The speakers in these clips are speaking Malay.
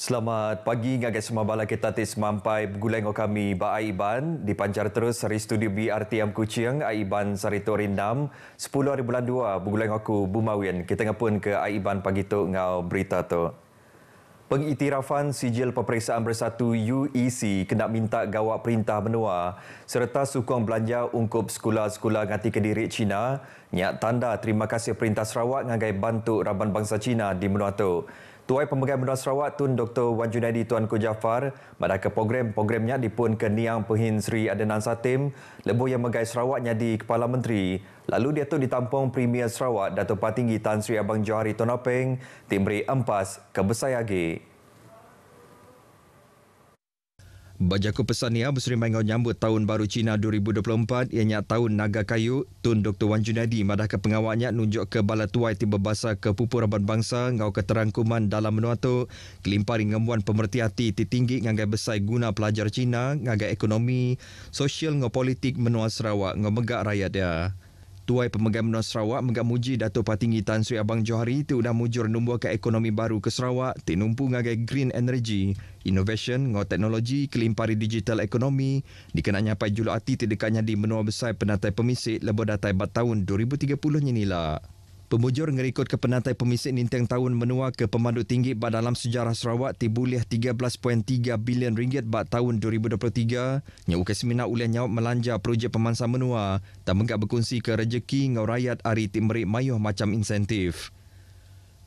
Selamat pagi ngagai semua bala kita tis mampai berguleng kami ba Aiban dipancar terus dari studio BRTM Kuching Aiban Sarito Rindam 10 hari bulan 2 berguleng aku Bumawian kita ngapun ke Aiban pagi tu ngau berita tu. Pengiktirafan sijil peperiksaan bersatu UEC kena minta gawak perintah menua serta sukong belanja ungkup sekolah-sekolah ngati Kediri Cina nyak tanda terima kasih Perintah Sarawak ngagai bantu Raban Bangsa Cina di menua tu. Tuai Pemegang Menua Sarawak Tun Dr. Wan Junaidi Tuanku Jaafar madaka program-programnya dipun ke Niang Pehin Sri Adenan Satim lebuh yang megai Sarawaknya di Kepala Menteri. Lalu dia tu ditampung Premier Sarawak Dato' Patinggi Tan Sri Abang Johari Tonopeng Timri Empas ke Besayage. Bajaku pesan ia berseri maingau nyambut tahun baru Cina 2024 ianya tahun Naga Kayu. Tun Dr. Wan Junaidi madaka pengawaknya nunjuk ke Bala Tuai tiba basa ke Pupu Raban Bangsa ngau keterangkuman dalam menua tu kelimpari ngembuan pemerhati hati titinggi ngagai besai guna pelajar Cina ngagai ekonomi, sosial ngau politik menua Sarawak ngau megak rakyat dia. Tuai Pemegang Menua Sarawak megak muji Dato' Patinggi Tan Sri Abang Johari tu dah mujur numbuh ke ekonomi baru ke Sarawak tinumpu ngagai green energy, innovation ngau teknologi kelimpari digital ekonomi dikenanya pai juluk hati tidekatnya di menua besar penatai pemisik lebih datai bat tahun 2030 nila. Pemujur ngerikut ke penatai pemisik ninteng tahun menua ke pemandu tinggi bat dalam sejarah Sarawak tibuliah 13.3 bilion ringgit bat tahun 2023 nya ukai semina ulian nyawab melanja projek pemansa menua tak menggak berkongsi ke rejeki ngau rakyat hari timrik mayuh macam insentif.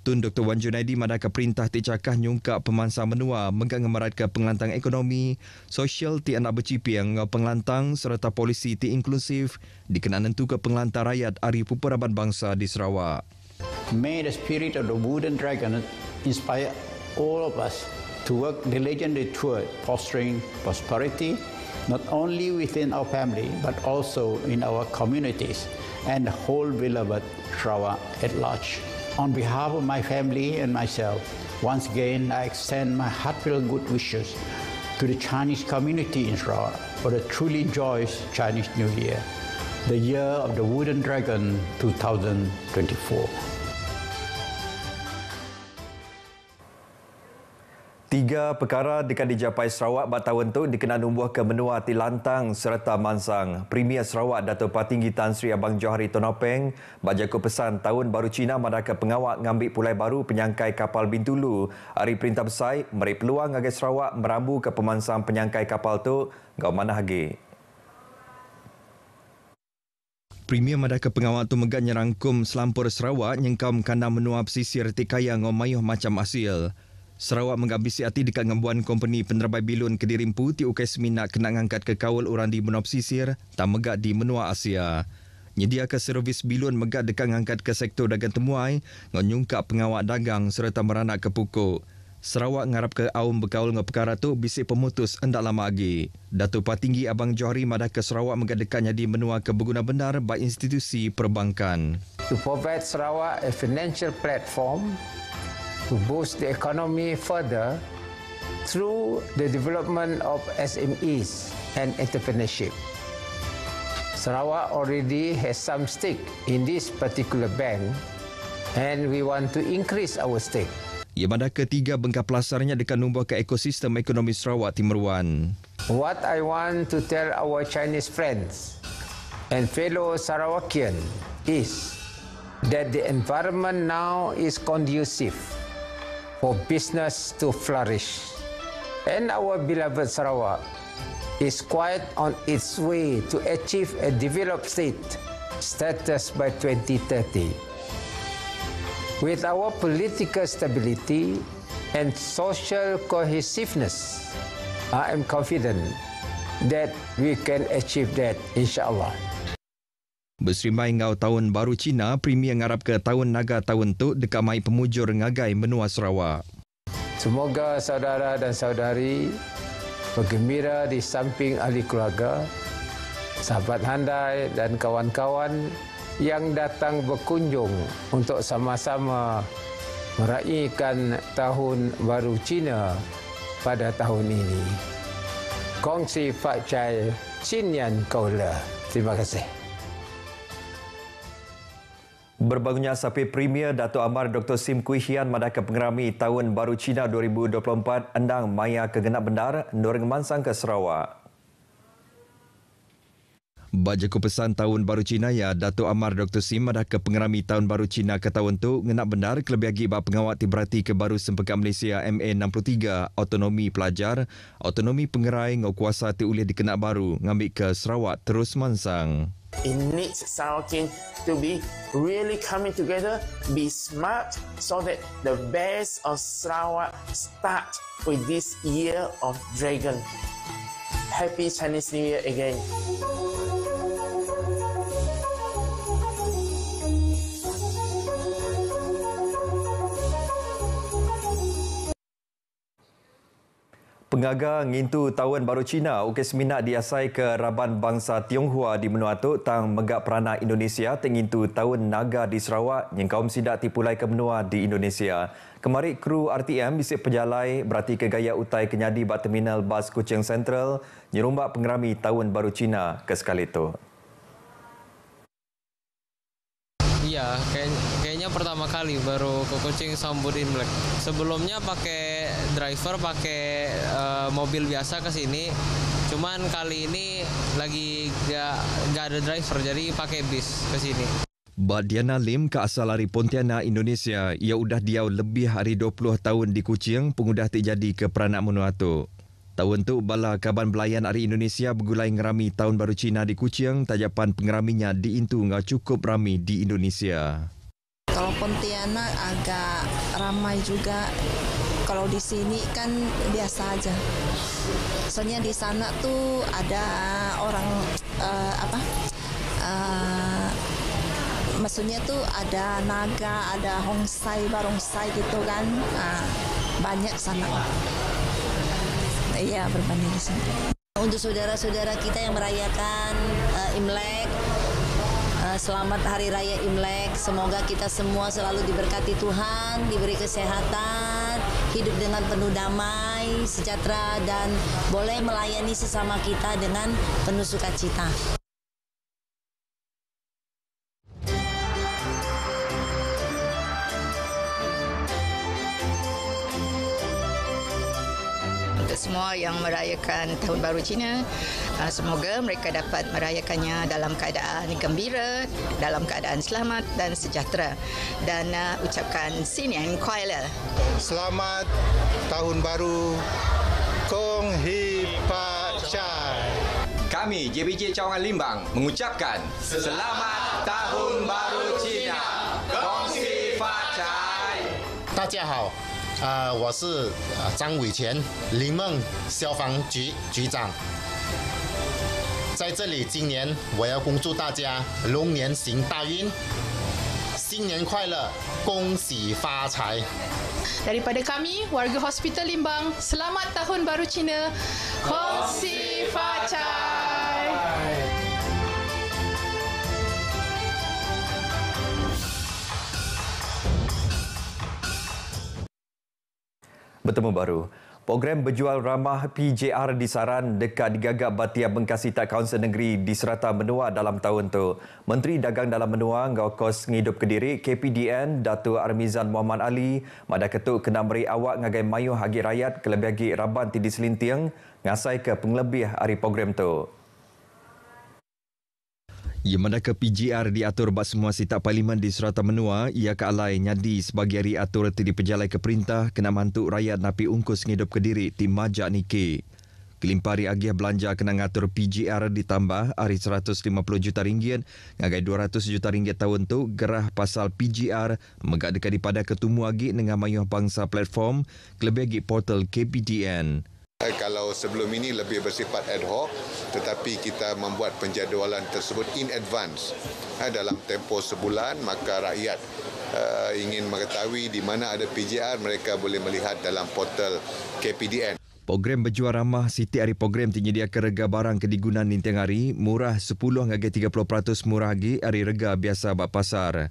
Tun Dr. Wan Junaidi madaka perintah ti cakah nyungkap pemansa menua menggak ngemerat ke pengelantang ekonomi, sosial ti anak bercipiang ngau pengelantang serta polisi ti inklusif dikenal nentu ke pengelantang rakyat hari Puperaban Bangsa di Sarawak. May the spirit of the wooden dragon inspire all of us to work diligently toward fostering prosperity not only within our family but also in our communities and the whole beloved Sarawak at large. On behalf of my family and myself, once again I extend my heartfelt good wishes to the Chinese community in Sarawak for the truly joyous Chinese New Year, the year of the Wooden Dragon 2024. 3 perkara dekat dijapai Sarawak bat tahun tu dikenal numbuh ke menua ti lantang serta mansang. Premier Sarawak Dato' Patinggi Tan Sri Abang Johari Tonopeng bajaku pesan tahun baru Cina madaka pengawak ngambil pulai baru penyangkai kapal Bintulu. Hari Perintah Besar meri peluang agai Sarawak merambu ke pemansang penyangkai kapal tu ngau mana hagi. Premier madaka pengawak tu megak nyerangkum selampur Sarawak nyengkam kandang menua pesisir ti kaya ngau mayuh macam asil. Sarawak menggambisi hati dekat ngembuan company penerbai bilun Kediri Empu ti ukai semina kena ngangkat ke kawal orang di menua pesisir tak megak di menua Asia. Nyedia ke servis bilun megak dekat ngangkat ke sektor dagang temuai ngau nyungkap pengawak dagang serta meranak ke pukuk. Sarawak ngarap ke aum berkaul ngau perkara tu bisik pemutus endak lama lagi. Dato' Patinggi Abang Johari madaka Sarawak megak dekatnya di menua ke berguna benar by institusi perbankan. To provide Sarawak a financial platform to boost the economy further through the development of SMEs and entrepreneurship. Sarawak already has some stake in this particular bank and we want to increase our stake. Ia madaka 3 bengkak pelasarnya dekat numbuh ke ekosistem ekonomi Sarawak Timuruan. What I want to tell our Chinese friends and fellow Sarawakian is that the environment now is conducive for business to flourish. And our beloved Sarawak is quite on its way to achieve a developed state status by 2030. With our political stability and social cohesiveness, I am confident that we can achieve that, insyaAllah. Berserimai ngau tahun baru Cina, Premier ngarap ke tahun naga tahun tu dekat mai pemujur ngagai menua Sarawak. Semoga saudara dan saudari bergembira di samping ahli keluarga, sahabat handai dan kawan-kawan yang datang berkunjung untuk sama-sama meraihkan tahun baru Cina pada tahun ini. Kongsi Pak Chai, Cinian Kaula. Terima kasih. Berbangunnya sapi Premier Datuk Amar Dr. Sim Kui Hian Madaka Pengerami Tahun Baru Cina 2024 endang maya ke genap bendar Noreng Mansang ke Sarawak. Bajaku pesan Tahun Baru Cina ya Datuk Amar Dr. Sim Madaka Pengerami Tahun Baru Cina ke tahun tu genap bendar kelebih lagi bab pengawal tiberati ke baru Sempekat Malaysia MA63 autonomi pelajar, autonomi pengerai ngau kuasa ti ulih dikenak baru ngambil ke Sarawak terus mansang. It needs Sarawakian to be really coming together, be smart, so that the best of Sarawak start with this year of Dragon. Happy Chinese New Year again. Pengaga ngintu Tahun Baru Cina ukis minat diasai ke Raban Bangsa Tionghoa di Menua Atuk tang megak peranak Indonesia tengintu Tahun Naga di Sarawak yang kaum sidak tipulai ke menua di Indonesia. Kemari kru RTM bisik pejalai berarti ke gaya utai kenyadi bak terminal bas Kuching Central nyerumbak pengerami Tahun Baru Cina ke sekali itu. Iya, kayaknya pertama kali baru ke Kuching sambut Imlek. Sebelumnya pakai driver, pakai mobil biasa ke sini. Cuman kali ini lagi gak ada driver, jadi pakai bis ke sini. Diana Lim ke asal dari Pontianak, Indonesia. Ia udah diau lebih hari 20 tahun di Kuching, pengudah terjadi ke peranak Menua Atuk. Tahun tu bala Kaban Belayan Ari Indonesia bergulai ngerami Tahun Baru Cina di Kuching, tajapan pengeraminya diintu ngah cukup ramai di Indonesia. Kalau Pontianak agak ramai juga. Kalau di sini kan biasa aja. Soalnya di sana tuh ada orang maksudnya tuh ada naga, ada hongsai, barongsai gitu kan. Banyak sana. Iya, berbanding di sini. Untuk saudara-saudara kita yang merayakan Imlek, selamat Hari Raya Imlek. Semoga kita semua selalu diberkati Tuhan, diberi kesehatan, hidup dengan penuh damai, sejahtera, dan boleh melayani sesama kita dengan penuh sukacita. Semua yang merayakan Tahun Baru Cina, semoga mereka dapat merayakannya dalam keadaan gembira, dalam keadaan selamat dan sejahtera. Dan ucapkan Xin Nian Kuai Le. Selamat Tahun Baru Kong Hi Pa Chai. Kami JBJ Cawangan Limbang mengucapkan Selamat Tahun Baru Cina. Kong Hi Pa Chai. 大家好。我是张伟全，林梦消防局局长。在这里，今年我要恭祝大家龙年行大运，新年快乐，恭喜发财。 Daripada kami, warga Hospital Limbang, selamat Tahun Baru Cina. Kongsi Facai. Bertemu baru. Program berjual ramah PJR di Saran dekat digagap Batia Bengkasi Tak Kaunsil Negeri di Serata Menua dalam tahun tu. Menteri Dagang Dalam Menua Ngau Kos Ngidup Kediri KPDN Datuk Armizan Muhammad Ali Mada Ketuk kena beri awak ngagai mayuh hagi rakyat kelebih hagi Raban Tidi Selinting ngasai ke penglebih hari program tu. Ia mandaka PGR diatur bak semua sitak parlimen di Serata Menua, ia ke alai nyadi sebagai hari atur ti dipejalai ke perintah kena mantuk rakyat napi ungkus ngidup Kediri ti majak niki. Kelimpari agiah belanja kena ngatur PGR ditambah hari 150 juta ringgit, ngagai 200 juta ringgit tahun tu gerah pasal PGR megak dekat dipada ketumu agi dengan mayuh bangsa platform kelebih agi portal KPDN. Kalau sebelum ini lebih bersifat ad hoc, tetapi kita membuat penjadualan tersebut in advance. Dalam tempoh sebulan, maka rakyat ingin mengetahui di mana ada PJR, mereka boleh melihat dalam portal KPDN. Program berjual ramah Siti hari program menyediakan rega barang kedigunan nintiang hari, murah 10 hingga 30% murah lagi hari rega biasa bak pasar.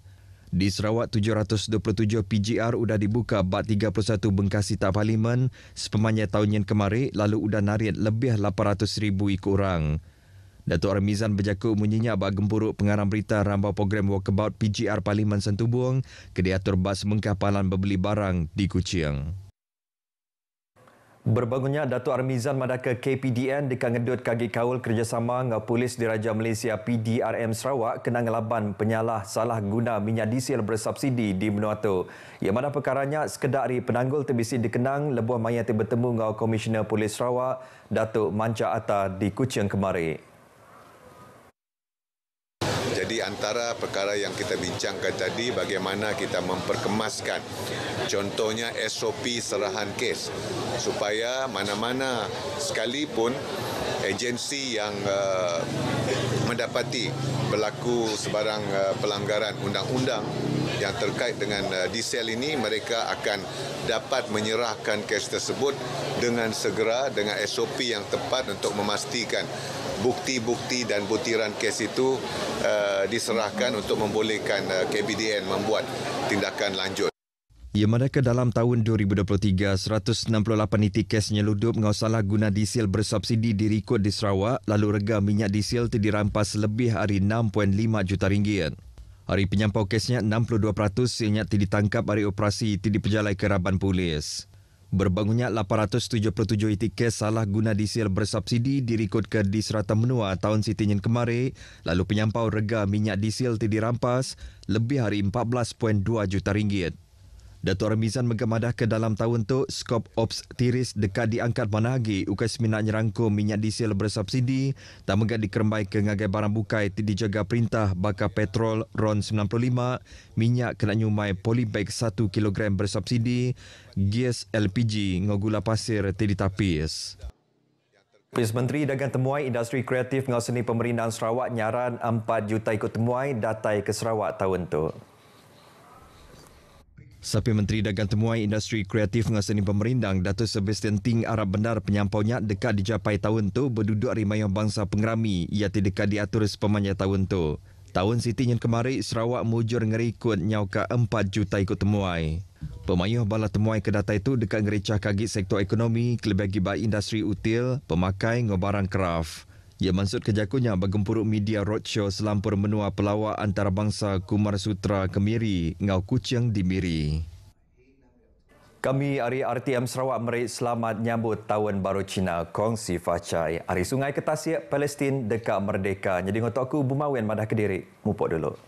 Di Sarawak, 727 PGR sudah dibuka bak 31 Bengkasi Tak Parlimen sepanjang tahun yang kemarin, lalu sudah narik lebih 800,000 ikut orang. Datuk Armizan berjakut munyinya bak gempuruk pengarang berita rambau program Walkabout PGR Parlimen Sentubong ke diatur bas mengkah palan berbeli barang di Kuching. Berbangunnya Datuk Armizan madaka KPDN dekat ngedut kaki kaul kerjasama dengan Polis Diraja Malaysia PDRM Sarawak kena ngelaban penyalah salah guna minyak diesel bersubsidi di Menuatu. Ia mana perkaranya sekedar hari penanggul terbisi dikenang lebuh mayat bertemu dengan Komisioner Polis Sarawak Datuk Manca Atta di Kuching kemarin. Jadi antara perkara yang kita bincangkan tadi bagaimana kita memperkemaskan contohnya SOP serahan kes supaya mana-mana sekalipun agensi yang mendapati berlaku sebarang pelanggaran undang-undang yang terkait dengan diesel ini, mereka akan dapat menyerahkan kes tersebut dengan segera dengan SOP yang tepat untuk memastikan bukti-bukti dan butiran kes itu diserahkan untuk membolehkan KPDN membuat tindakan lanjut. Ia manakah dalam tahun 2023, 168 iti kes nyeludup dengan salah guna diesel bersubsidi dirikut di Sarawak, lalu rega minyak diesel dirampas lebih hari 6.5 juta ringgit. Hari penyampau kesnya 62% yang ditangkap hari operasi diperjalai ke Raban Polis. Berbangunnya 877 iti kes salah guna diesel bersubsidi dirikut ke di Serata Menua tahun sitinyen kemarin, lalu penyampau rega minyak diesel dirampas lebih hari 14.2 juta ringgit. Datuk Armizan megamadah ke dalam tahun tu skop ops tiris dekat diangkat manahagi ukai seminat nyerangkum minyak diesel bersubsidi tak megat dikerembai ke ngagai barang bukai dijaga perintah bakar petrol RON 95, minyak kena nyumai polybag 1 kg bersubsidi, gas LPG ngogula pasir ditapis. Perdana Menteri Dagang Temuai Industri Kreatif dengan Seni Pemerintahan Sarawak nyaran 4 juta ikut temuai datai ke Sarawak tahun tu. Sapi Menteri Dagang Temuai Industri Kreatif dengan Seni Pemerintang Datuk Sebastian Ting harap benar penyampaunya dekat dicapai tahun tu berduduk rimayah bangsa pengerami ia dekat diatur sepemanjang tahun tu. Tahun sitinyen kemarin Sarawak mujur ngerikut nyauka 4 juta ikut temuai. Pemayuh bala temuai kedatai itu dekat ngericah kagit sektor ekonomi kelebih baik industri util, pemakai ngobaran kraft. Ia maksud kejakunya bergempuruk media roadshow selampur menua pelawak antarabangsa Kumar Sutra Kemiri ngau Kuching di Miri. Kami hari RTM Sarawak meraih selamat nyambut Tahun Baru Cina kongsi facai. Hari Sungai Ketasiak Palestin dekat merdeka. Jadi ngotok aku Bumawen madah Kediri. Mupok dulu.